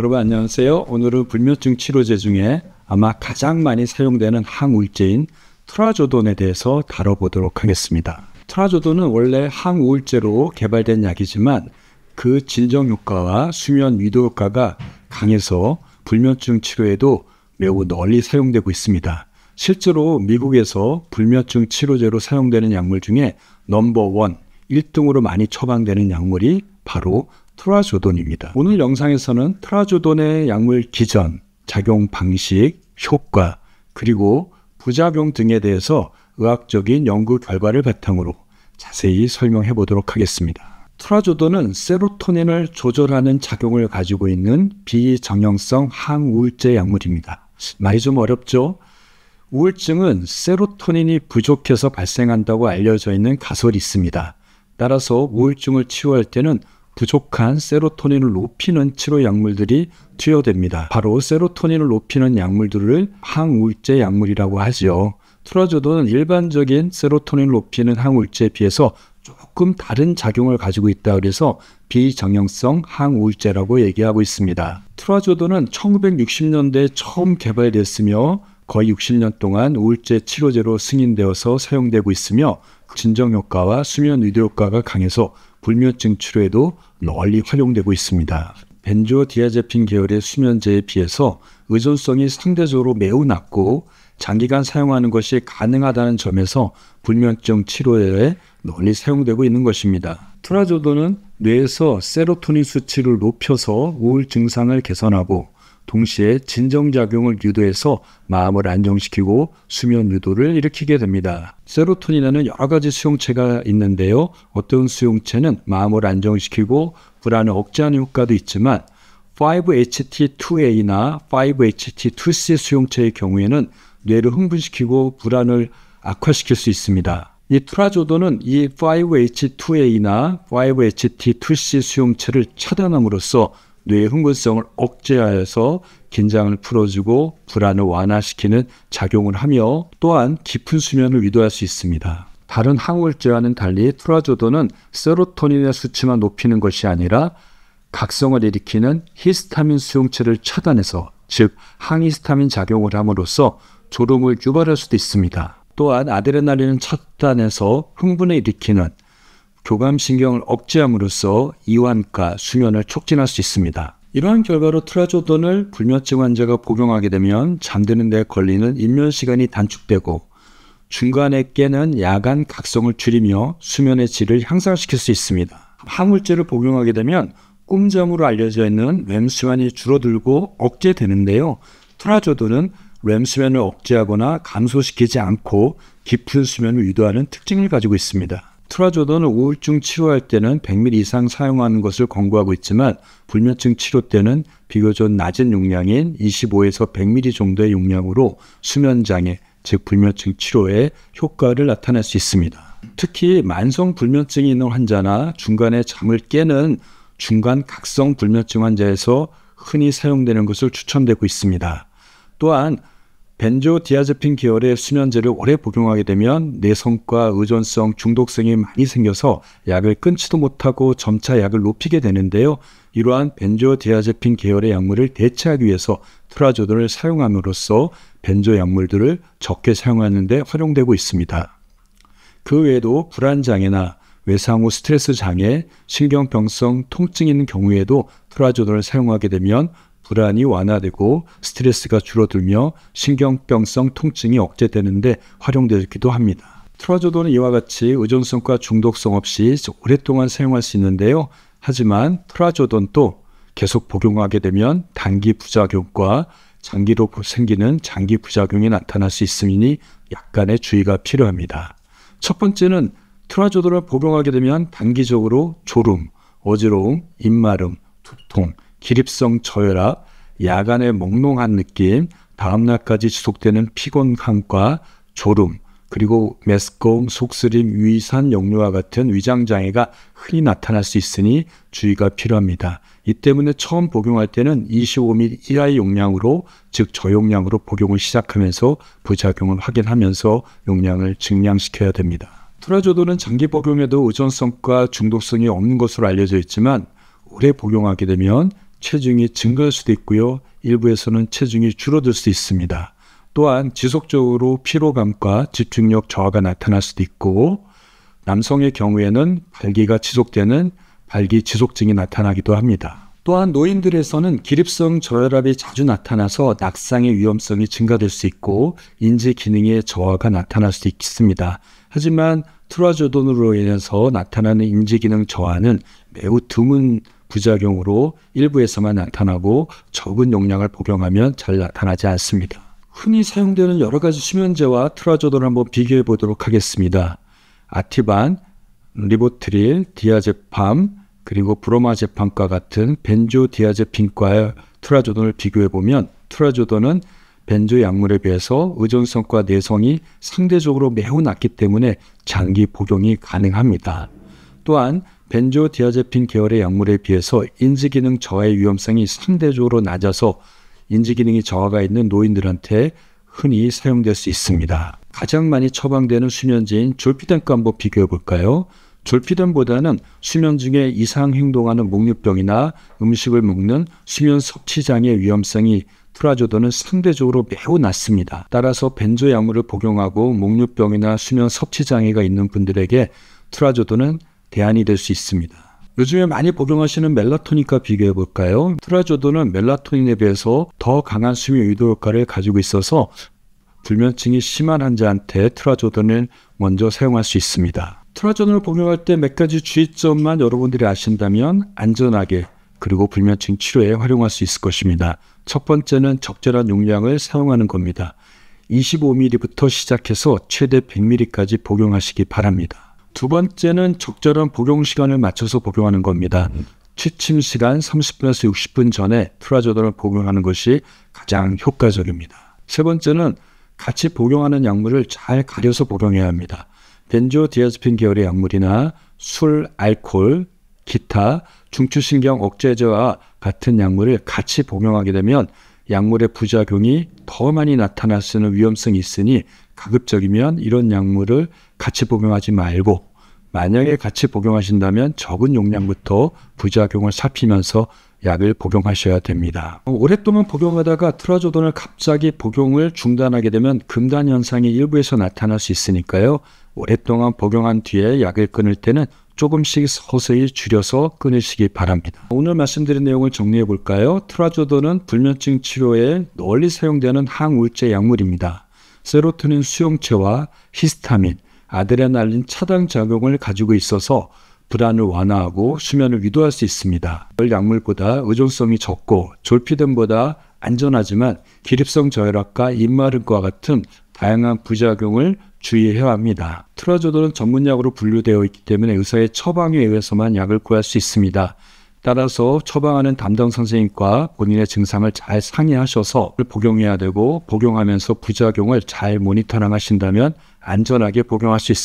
여러분 안녕하세요. 오늘은 불면증 치료제 중에 아마 가장 많이 사용되는 항우울제인 트라조돈에 대해서 다뤄보도록 하겠습니다. 트라조돈은 원래 항우울제로 개발된 약이지만 그 진정 효과와 수면 유도 효과가 강해서 불면증 치료에도 매우 널리 사용되고 있습니다. 실제로 미국에서 불면증 치료제로 사용되는 약물 중에 넘버원 1등으로 많이 처방되는 약물이 바로 트라조돈입니다. 오늘 영상에서는 트라조돈의 약물 기전, 작용 방식, 효과, 그리고 부작용 등에 대해서 의학적인 연구 결과를 바탕으로 자세히 설명해 보도록 하겠습니다. 트라조돈은 세로토닌을 조절하는 작용을 가지고 있는 비정형성 항우울제 약물입니다. 말이 좀 어렵죠? 우울증은 세로토닌이 부족해서 발생한다고 알려져 있는 가설이 있습니다. 따라서 우울증을 치료할 때는 부족한 세로토닌을 높이는 치료 약물들이 투여됩니다. 바로 세로토닌을 높이는 약물들을 항우울제 약물이라고 하죠. 트라조돈은 일반적인 세로토닌을 높이는 항우울제에 비해서 조금 다른 작용을 가지고 있다 그래서 비정형성 항우울제라고 얘기하고 있습니다. 트라조돈은 1960년대에 처음 개발됐으며 거의 60년 동안 우울제 치료제로 승인되어서 사용되고 있으며 진정 효과와 수면 유도 효과가 강해서 불면증 치료에도 널리 활용되고 있습니다. 벤조디아제핀 계열의 수면제에 비해서 의존성이 상대적으로 매우 낮고 장기간 사용하는 것이 가능하다는 점에서 불면증 치료에 널리 사용되고 있는 것입니다. 트라조돈은 뇌에서 세로토닌 수치를 높여서 우울 증상을 개선하고 동시에 진정작용을 유도해서 마음을 안정시키고 수면 유도를 일으키게 됩니다. 세로토닌에는 여러 가지 수용체가 있는데요. 어떤 수용체는 마음을 안정시키고 불안을 억제하는 효과도 있지만 5-HT2A나 5-HT2C 수용체의 경우에는 뇌를 흥분시키고 불안을 악화시킬 수 있습니다. 이 트라조돈은 이 5-HT2A나 5-HT2C 수용체를 차단함으로써 뇌의 흥분성을 억제하여서 긴장을 풀어주고 불안을 완화시키는 작용을 하며 또한 깊은 수면을 유도할 수 있습니다. 다른 항우울제와는 달리 트라조돈은 세로토닌의 수치만 높이는 것이 아니라 각성을 일으키는 히스타민 수용체를 차단해서 즉 항히스타민 작용을 함으로써 졸음을 유발할 수도 있습니다. 또한 아드레날린을 차단해서 흥분을 일으키는 교감신경을 억제함으로써 이완과 수면을 촉진할 수 있습니다. 이러한 결과로 트라조돈을 불면증 환자가 복용하게 되면 잠드는 데 걸리는 입면시간이 단축되고 중간에 깨는 야간 각성을 줄이며 수면의 질을 향상시킬 수 있습니다. 항우울제를 복용하게 되면 꿈잠으로 알려져 있는 렘수면이 줄어들고 억제되는데요. 트라조돈은 렘수면을 억제하거나 감소시키지 않고 깊은 수면을 유도하는 특징을 가지고 있습니다. 트라조돈을 우울증 치료할 때는 100ml 이상 사용하는 것을 권고하고 있지만 불면증 치료 때는 비교적 낮은 용량인 25에서 100ml 정도의 용량으로 수면장애, 즉 불면증 치료에 효과를 나타낼 수 있습니다. 특히 만성 불면증이 있는 환자나 중간에 잠을 깨는 중간 각성 불면증 환자에서 흔히 사용되는 것을 추천되고 있습니다. 또한 벤조디아제핀 계열의 수면제를 오래 복용하게 되면 내성과 의존성, 중독성이 많이 생겨서 약을 끊지도 못하고 점차 약을 높이게 되는데요. 이러한 벤조디아제핀 계열의 약물을 대체하기 위해서 트라조돈을 사용함으로써 벤조 약물들을 적게 사용하는 데 활용되고 있습니다. 그 외에도 불안장애나 외상 후 스트레스 장애, 신경병성 통증이 있는 경우에도 트라조돈을 사용하게 되면 불안이 완화되고 스트레스가 줄어들며 신경병성 통증이 억제되는데 활용되기도 합니다. 트라조돈은 이와 같이 의존성과 중독성 없이 오랫동안 사용할 수 있는데요. 하지만 트라조돈도 계속 복용하게 되면 단기 부작용과 장기로 생기는 장기 부작용이 나타날 수 있으니 약간의 주의가 필요합니다. 첫 번째는 트라조돈을 복용하게 되면 단기적으로 졸음, 어지러움, 입마름, 두통, 기립성 저혈압, 야간의 몽롱한 느낌, 다음날까지 지속되는 피곤함과 졸음, 그리고 메스꺼움, 속쓰림, 위산 역류와 같은 위장장애가 흔히 나타날 수 있으니 주의가 필요합니다. 이 때문에 처음 복용할 때는 25ml 이하의 용량으로, 즉 저용량으로 복용을 시작하면서 부작용을 확인하면서 용량을 증량시켜야 됩니다. 트라조돈은 장기 복용에도 의존성과 중독성이 없는 것으로 알려져 있지만 오래 복용하게 되면 체중이 증가할 수도 있고요. 일부에서는 체중이 줄어들 수도 있습니다. 또한 지속적으로 피로감과 집중력 저하가 나타날 수도 있고, 남성의 경우에는 발기가 지속되는 발기 지속증이 나타나기도 합니다. 또한 노인들에서는 기립성 저혈압이 자주 나타나서 낙상의 위험성이 증가될 수 있고 인지 기능의 저하가 나타날 수 있습니다. 하지만 트라조돈으로 인해서 나타나는 인지 기능 저하는 매우 드문 부작용으로 일부에서만 나타나고 적은 용량을 복용하면 잘 나타나지 않습니다. 흔히 사용되는 여러 가지 수면제와 트라조돈을 한번 비교해 보도록 하겠습니다. 아티반, 리보트릴, 디아제팜, 그리고 브로마제팜과 같은 벤조디아제핀과의 트라조돈을 비교해보면 트라조돈은 벤조 약물에 비해서 의존성과 내성이 상대적으로 매우 낮기 때문에 장기 복용이 가능합니다. 또한 벤조디아제핀 계열의 약물에 비해서 인지기능 저하의 위험성이 상대적으로 낮아서 인지기능이 저하가 있는 노인들한테 흔히 사용될 수 있습니다. 가장 많이 처방되는 수면제인 졸피뎀과 한번 비교해 볼까요? 졸피뎀보다는 수면 중에 이상 행동하는 목류병이나 음식을 먹는 수면 섭취장애의 위험성이 트라조돈은 상대적으로 매우 낮습니다. 따라서 벤조 약물을 복용하고 목류병이나 수면 섭취장애가 있는 분들에게 트라조돈은 대안이 될 수 있습니다. 요즘에 많이 복용하시는 멜라토닌과 비교해 볼까요? 트라조돈은 멜라토닌에 비해서 더 강한 수면 유도 효과를 가지고 있어서 불면증이 심한 환자한테 트라조돈을 먼저 사용할 수 있습니다. 트라조돈을 복용할 때 몇 가지 주의점만 여러분들이 아신다면 안전하게 그리고 불면증 치료에 활용할 수 있을 것입니다. 첫 번째는 적절한 용량을 사용하는 겁니다. 25ml부터 시작해서 최대 100ml까지 복용하시기 바랍니다. 두 번째는 적절한 복용 시간을 맞춰서 복용하는 겁니다. 취침 시간 30분에서 60분 전에 트라조돈을 복용하는 것이 가장 효과적입니다. 세 번째는 같이 복용하는 약물을 잘 가려서 복용해야 합니다. 벤조디아제핀 계열의 약물이나 술, 알코올, 기타, 중추신경 억제제와 같은 약물을 같이 복용하게 되면 약물의 부작용이 더 많이 나타날 수 있는 위험성이 있으니 가급적이면 이런 약물을 같이 복용하지 말고 만약에 같이 복용하신다면 적은 용량부터 부작용을 살피면서 약을 복용하셔야 됩니다. 오랫동안 복용하다가 트라조돈을 갑자기 복용을 중단하게 되면 금단 현상이 일부에서 나타날 수 있으니까요. 오랫동안 복용한 뒤에 약을 끊을 때는 조금씩 서서히 줄여서 끊으시기 바랍니다. 오늘 말씀드린 내용을 정리해 볼까요? 트라조돈은 불면증 치료에 널리 사용되는 항우울제 약물입니다. 세로토닌 수용체와 히스타민, 아드레날린 차단 작용을 가지고 있어서 불안을 완화하고 수면을 유도할 수 있습니다. 약물보다 의존성이 적고 졸피뎀보다 안전하지만 기립성 저혈압과 입마름과 같은 다양한 부작용을 주의해야 합니다. 트라조돈은 전문약으로 분류되어 있기 때문에 의사의 처방에 의해서만 약을 구할 수 있습니다. 따라서 처방하는 담당 선생님과 본인의 증상을 잘 상의하셔서 복용해야 되고 복용하면서 부작용을 잘 모니터링 하신다면 안전하게 복용할 수 있습니다.